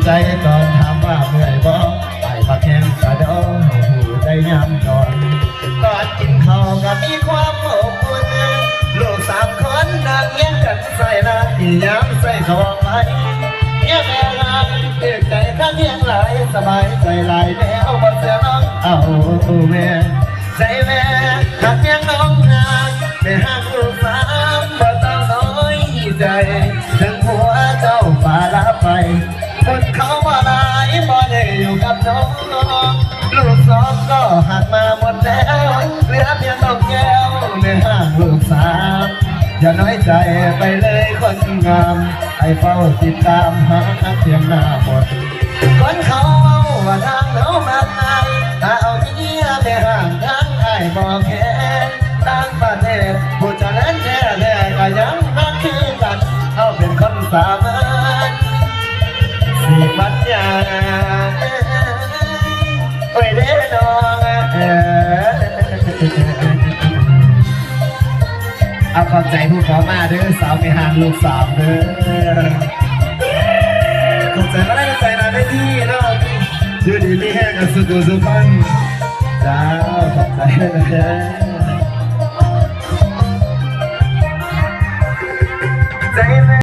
ใจก่อนถามว่าเมื่อยบ่ไอ้พักแห้งกระโดดหูใจย้ำนอนก่อนกินข้าวก็มีความอบอุ่นลูก3 คนนั่งเลี้ยงกันใส่ละที่ย้ำใส่ของไว้เงียบแม่ลายเด็กใจข้างเลี้ยงหลายสบายใจหลายแนวบ่เสียน้องเอาแม่ใจแม่หักเลี้ยงน้องงานไม่หักลูก3บ่ต้องน้อยใจถึงหัวเจ้าป่าละไปคนเขาว่าลายบ่ได้อยู่กับน้องลูก2ก็หักมาหมดแล้วเหลือเพียงน้องแก้วไม่ห่างลูก3อย่าน้อยใจไปเลยคนงามไอ้เฝ้าติดตามหาเพียงหน้าหมดคนเขาว่าทางเขามากมายถ้าเอาเมียไม่ห่างทางไอ้บอกแค่ต่างประเทศผู้เจริญแท้ก็ยังรักคือกันเขาเป็นคนสามัญสีปัญญาโอ้ยเด้อน้องเอาขอบใจผู้ขอมาเด้อสาวไม่ห่างลูก3เด้อขอบใจมาได้ใจนะได้ที่เนาะอยู่ดีมีแห้งกับสุขุสุพรรณจ้าขอบใจนะ